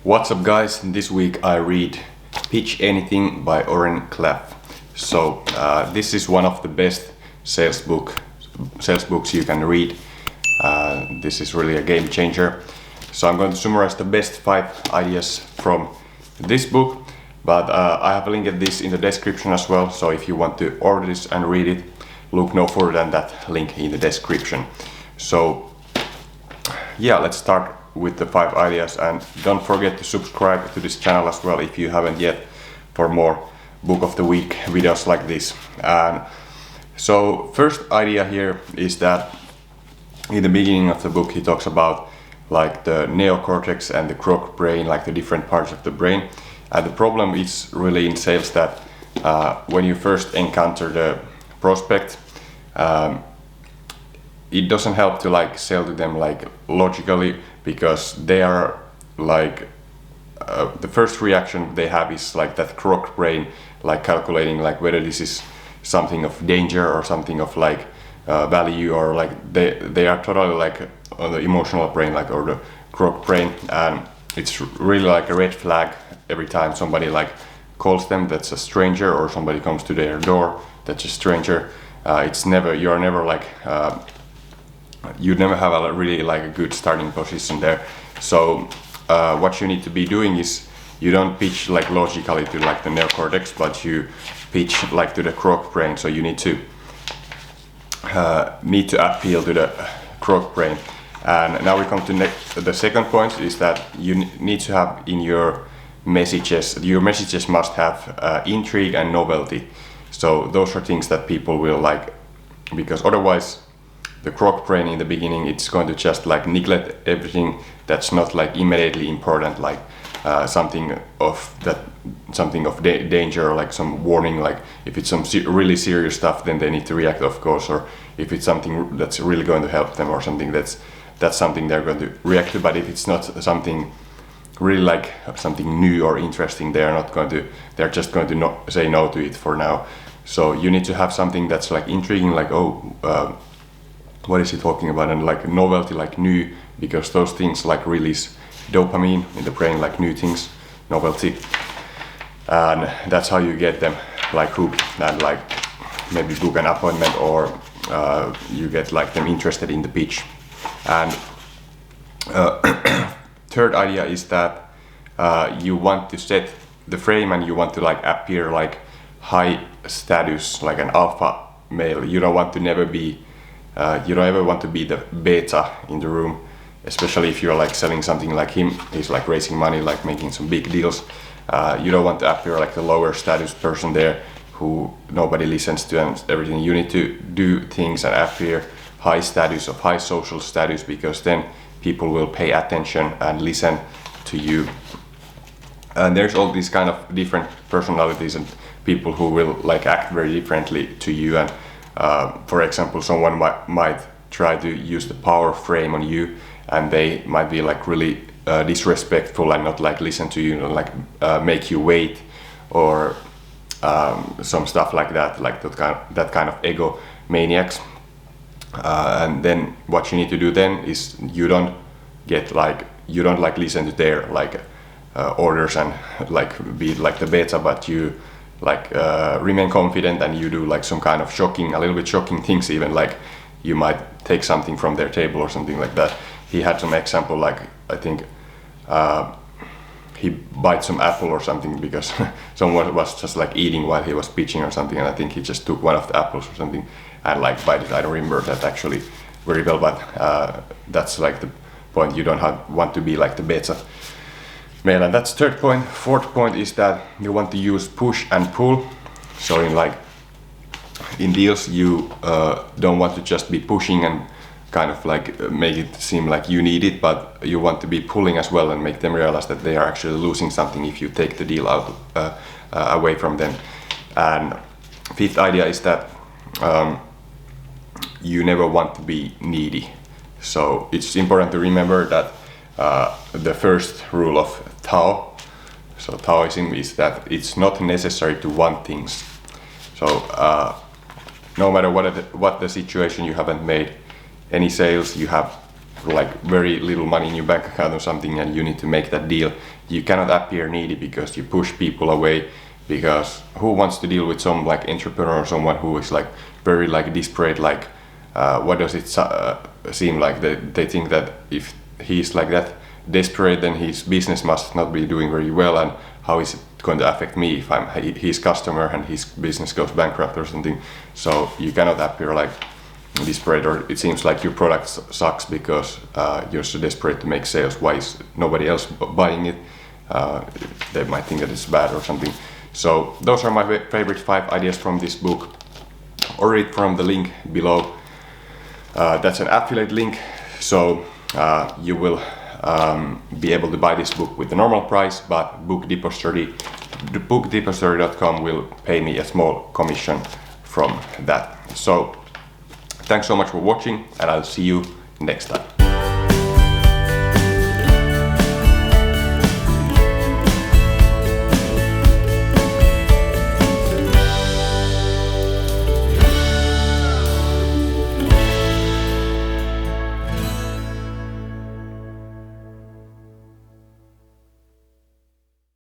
What's up, guys? This week I read Pitch Anything by Oren Klaff. So this is one of the best sales books you can read. This is really a game changer. So I'm going to summarize the best 5 ideas from this book, but I have linked this in the description as well. So if you want to order this and read it, look no further than that link in the description. So yeah, let's start with the 5 ideas, and don't forget to subscribe to this channel as well if you haven't yet, for more book of the week videos like this. And so first idea here is that in the beginning of the book he talks about like the neocortex and the croc brain, like the different parts of the brain. And the problem is really in sales that when you first encounter the prospect, it doesn't help to like sell to them like logically, because they are like the first reaction they have is like that croc brain, like calculating like whether this is something of danger or something of like value, or like they are totally like on the emotional brain, like, or the croc brain. And it's really like a red flag every time somebody like calls them that's a stranger, or somebody comes to their door that's a stranger. It's never, you're never like you never have a really like a good starting position there. So what you need to be doing is you don't pitch like logically to like the neocortex, but you pitch like to the croc brain. So you need to appeal to the croc brain. And now we come to the second point, is that you need to have in your messages must have intrigue and novelty. So those are things that people will like, because otherwise the croc brain in the beginning, it's going to just like neglect everything that's not like immediately important, like something of danger, or like some warning. Like if it's some really serious stuff, then they need to react, of course. Or if it's something that's really going to help them, or something that's something they're going to react to. But if it's not something really like something new or interesting, they're just going to say no to it for now. So you need to have something that's like intriguing, like what is he talking about, and like novelty, like new, because those things like release dopamine in the brain, like new things, novelty, and that's how you get them like hooked and like maybe book an appointment, or you get like them interested in the pitch. And third idea is that you want to set the frame, and you want to like appear like high status, like an alpha male. You don't ever want to be the beta in the room, especially if you're like selling something like him. He's like raising money, like making some big deals. You don't want to appear like the lower status person there who nobody listens to and everything. You need to do things and appear high status, of high social status, because then people will pay attention and listen to you. And there's all these kind of different personalities and people who will like act very differently to you. And for example, someone might try to use the power frame on you, and they might be like really disrespectful and not like listen to you, like make you wait, or some stuff like that, like that kind of ego maniacs. And then what you need to do then is you don't like listen to their like orders and like be like the beta, but you like remain confident, and you do like some kind of a little bit shocking things, even like you might take something from their table or something like that. He had some example, like I think he bites some apple or something because someone was just like eating while he was pitching or something, and I think he just took one of the apples or something and like bite it. I don't remember that actually very well, but that's like the point. You don't want to be like the beta male. And that's third point. Fourth point is that you want to use push and pull. So in deals, you don't want to just be pushing and kind of like make it seem like you need it, but you want to be pulling as well, and make them realize that they are actually losing something if you take the deal out away from them. And fifth idea is that you never want to be needy. So it's important to remember that the first rule of Tao, so Taoism, is that it's not necessary to want things. So no matter what the situation, you haven't made any sales, you have like very little money in your bank account or something, and you need to make that deal, you cannot appear needy because you push people away. Because who wants to deal with some like entrepreneur or someone who is like very like desperate, like what does it seem like? They think that if he's like that desperate, then his business must not be doing very well, and how is it going to affect me if I'm his customer and his business goes bankrupt or something. So you cannot appear like desperate, or it seems like your product sucks because you're so desperate to make sales. Why is nobody else buying it? They might think that it's bad or something. So those are my favorite 5 ideas from this book, or read from the link below. That's an affiliate link, so you will be able to buy this book with the normal price, but bookdepository.com will pay me a small commission from that. So thanks so much for watching, and I'll see you next time.